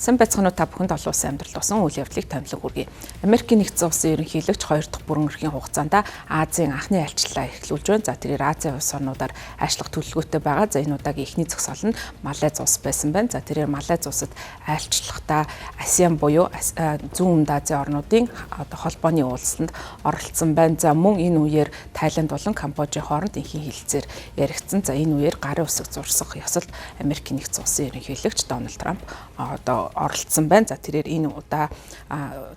Сайн байцгаанууд та бүхэнд олон улсын амьдралд болсон үйл явдлыг томилон хүргэе. Америкийн нэгдсэн улсын ерөнхийлөгч 2 дахь бүрэн эрхийн хугацаанд Азийн анхны айлчлалаа эхлүүлж байна. За тэрээр Азийн улс орнуудаар ажиллах төлөвлөгөөтэй байгаа. За энэ удаагийн эхний зогсоол нь Малайз улс байсан байна. За тэрээр Малайз улсад айлчлахдаа ASEAN буюу зүүн Өмнөд Азийн орнуудын холбооны уулзалтанд оролцсон байна. За мөн энэ үеэр Тайланд болон Камбожийн хооронд энхийн хэлэлцээр яригдсан. За энэ үеэр гарын үсэг зурсах ёсолд Америкийн нэгдсэн улсын ерөнхийлөгч Дональд Трамп оролцсон байна. За тэрээр энэ удаа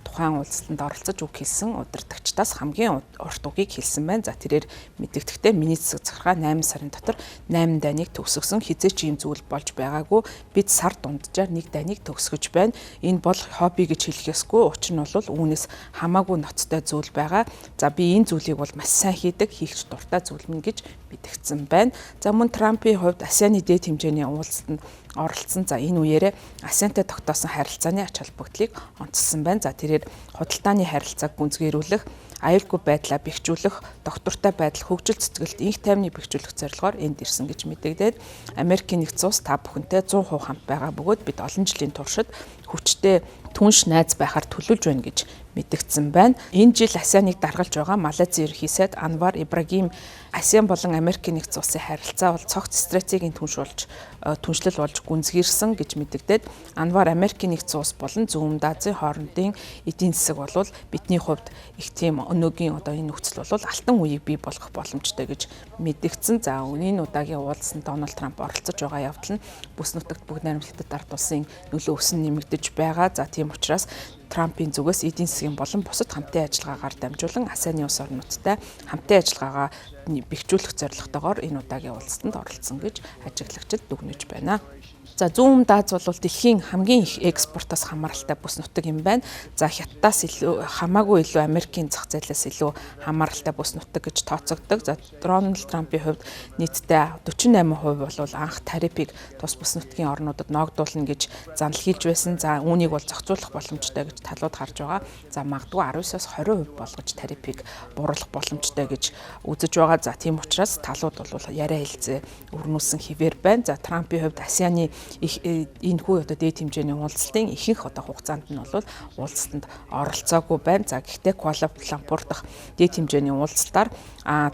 тухайн уулзалтанд оролцож үг хэлсэн удирдагчдаас хамгийн урт үгийг хэлсэн байна. За тэрээр мэдэгдэхдээ миний цэцэг захиргаа 8 сарын дотор 8 дайныг төгсгсөн. Хизээч ийм зүйл болж байгаагүй. Бид сар дунджаар 1 дайныг төгсгөж байна. Энэ бол хобби гэж хэлэх ёсгүй. Учир нь бол үүнээс хамаагүй ноцтой зүйл байгаа. За би энэ зүйлийг бол маш сайн хийдэг, хийх дуртай зүйл мэн гэж мэдгдсэн байна. За мөн Трампын хувьд ASEAN-ы дээд хэмжээний уулзалтанд оролцсон. За энэ үеэрээ ASEAN-тай тогтоосон харилцааны ач холбогдлыг онцлсан байна. За тэрээр худалдааны харилцааг гүнзгийрүүлэх, аюулгүй байдлаа бэхжүүлэх, доктортой байдал, хөгжил цэцгэлд инх тайвныг бэхжүүлэх зорилгоор энд ирсэн гэж мэдэгдээд Америкийн нэгдсэн улс та бүхэнтэй 100% хамт байгаа бөгөөд бид олон жилийн туршид хүчтэй түнш найз байхаар төлөвлөж байна гэж мэдгдсэн байна. Энэ жил ASEAN-ыг даргалж байгаа Малайзын ерөнхий сайд Анвар Ибрагим ASEAN болон Америкийн нэгдсэн улсын харилцаа бол цогц стратегийн түншлэл болж гүнзгийрсэн гэж мэдэгдээд Анвар Америкийн нэгдсэн улс болон зүүн Өмнөд Азийн хоорондын эдийн засаг бол бидний хувьд их тийм өнөөгийн энэ нөхцөл бол алтан үеийг бий болгох боломжтой гэж мэдэгдсэн. За энэ удаагийн уулзалтанд Дональд Трамп оролцож байгаа явдал нь бүс нутагт бүгд найрамд Хятад ард улсын нөлөө өсөн нэмэгдэж байгаа. За тийм учраас Трампын зүгээс эдийн засгийн болон бусад хамтын ажиллагаагаар дамжуулан ASEAN-ы улс орнуудтай хамтын ажиллагаагаа бэхжүүлэх зорилготойгоор энэ удаагийн уулзалтанд оролцсон гэж ажиглагчид дүгнэж байна. За зүүн Өмнөд Аз бол дэлхийн хамгийн их экспортоос хамааралтай бүс нутаг юм байна. За Хятадаас илүү хамаагүй илүү Америкийн зах зээлээс илүү хамааралтай бүс нутаг гэж тооцогддог. За Дональд Трампын хувьд нийтдээ 48% бол анх тарифыг тус бүс нутгийн орнуудад ногдуулна гэж занал хийлж байсан. За үүнийг бол зохицуулах боломжтой гэж талууд харж байгаа. За магадгүй 19-оос 20% болгож тарифыг бууруулах боломжтой гэж үзэж байгаа. За тийм учраас талууд бол яриа хэлцээ өрнүүлсэн хэвээр байна. За Трампын хувьд ASEAN-ы энэ хүү дээд хэмжээний уулзалтын ихэнх хугацаанд нь бол уулзалтанд оролцоогүй байна. За гэхдээ Куала-Лумпур дахь дээд хэмжээний уулзалтаар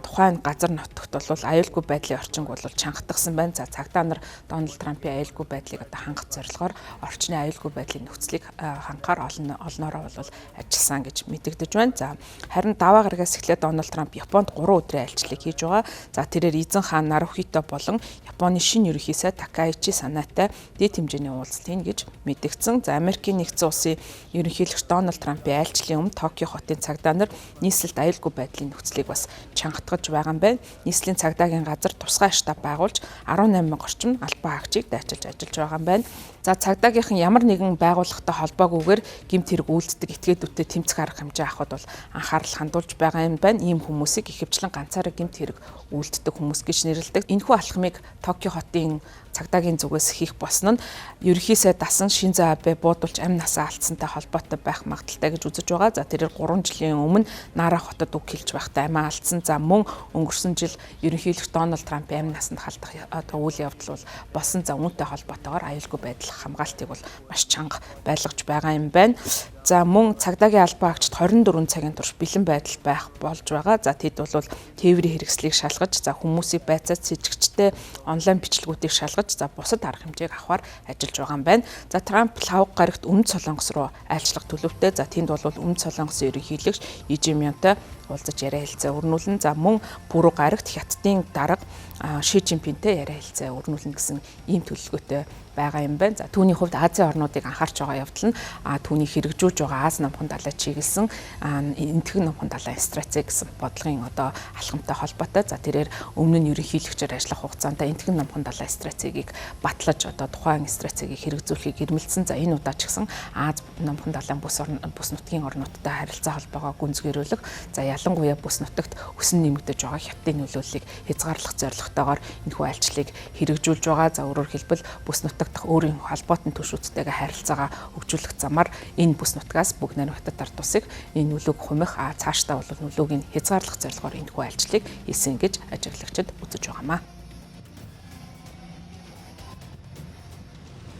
тухайн газар нутагт бол аюулгүй байдлын орчинг бол чангатгсан байна. За цагдаа нар Дональд Трампын аюулгүй байдлыг хангах зорилгоор орчны аюулгүй байдлын нөхцөлийг хангахаар олноороо бол ажилласан гэж мэдэгдэж байна. За харин даваа гарагаас эхлээд Дональд Трамп Японд 3 өдрийн айлчлалыг хийж байгаа. За тэрээр эзэн хаан Нарухито болон Японы шинэ ерөнхий сайд Такаичи Санатай дээд хэмжээний уулзалт хийнэ гэж мэдэгдсэн. За Америкийн нэгдсэн улсын ерөнхийлөгч Дональд Трампын айлчлалын өмнө Токио хотын цагдаа нар нийслэлд аюулгүй байдлын нөхцөлийг бас чангатгаж байгаа юм байна. Нийслэлийн цагдаагийн газар тусгай штаб байгуулж 18,000 орчим албан хаагчийг дайчилж ажиллаж байгаа юм байна. За цагдаагийнхан ямар нэгэн байгууллагатай холбоогүйгээр гэмт хэрэг үйлддэг этгээдүүдтэй тэмцэх арга хэмжээ авахд бол анхаарал хандуулж байгаа юм байна. Ийм хүмүүсийг ихэвчлэн ганцаараа гэмт хэрэг үйлддэг хүмүүс гэж нэрлэдэг. Энэхүү алхмыг Токио хотын цагдаагийн зүгээс хийх болсон нь ерөнхий сайд дасан Шинзо Абе буудалж амь насаа алдсантай холбоотой байх магадaltaй гэж үзэж байгаа. За тэрээр 3 жилийн өмнө Нара хотод үг хэлж байхдаа амиа алдсан. За мөн өнгөрсөн жил ерөнхийлөгч Дональд Трампын амь насанд халдах үйл явдал бол болсон. За үүнтэй холбоотойгоор аюулгүй байдал хамгаалтыг бол маш чанга байлгаж байгаа юм байна. За мөн цагдаагийн албан хаагчид 24 цагийн турш бэлэн байдал байх болж байгаа. За тэд бол тээврийн хэрэгслийг шалгаж, за хүмүүсийг байцаад сэжигчтэй онлайн бичлэгүүдийг шалгаж, за бусад арга хэмжээг авахар ажиллаж байгаа юм байна. За Трамп Лавг гарагт Өмнөд Солонгос руу айлчлах төлөвтэй. За тэнд бол Өмнөд Солонгосын ерөнхийлөгч Ижимянтай уулзаж яриа хэлцээ өрнүүлнэ. За мөн Пүрэв гарагт Хятадын дарга Ши Жинпинтэй яриа хэлцээ өрнүүлнэ гэсэн ийм төлөвлөгөөтэй байгаа юм байна. За түүний хувьд Азийн орнуудыг анхаарч байгаа явдал нь түүний хэрэгжүүлж байгаа Аз намхан далай чиглэсэн энтгэн намхан далайн стратеги гэсэн бодлогын алхамтай холбоотой. За тэрээр өмнө нь ерөнхийлөгчөөр ажиллах хугацаанд энтгэн намхан далайн стратегийг батлаж тухайн стратегийг хэрэгжүүлэхийг ирмэлцсэн. За энэ удаа ч гэсэн Аз намхан далайн бүс нутгийн орнуудтай харилцаа холбоогоо гүнзгийрүүлэх, за ялангуяа бүс нутагт өсөн нэмэгдэж байгаа Хятадын нөлөөллийг хязгаарлах зорилготойгоор энэхүү айлчлалыг хэрэгжүүлж байгаа. За өөрөөр хэлбэл бүс нутагт өөрийн холбоотон түвшүүдтэйгээ харилцаагаа хөгжүүлэх замаар энэ бүс нутгаас бүгд найрамд Хятад ард улсыг энэ нөлөөг хумих цаашдаа бол нөлөөг нь хязгаарлах зорилгоор энэхүү айлчлалыг хийсэн гэж ажиглагчид үзэж байгаамаа.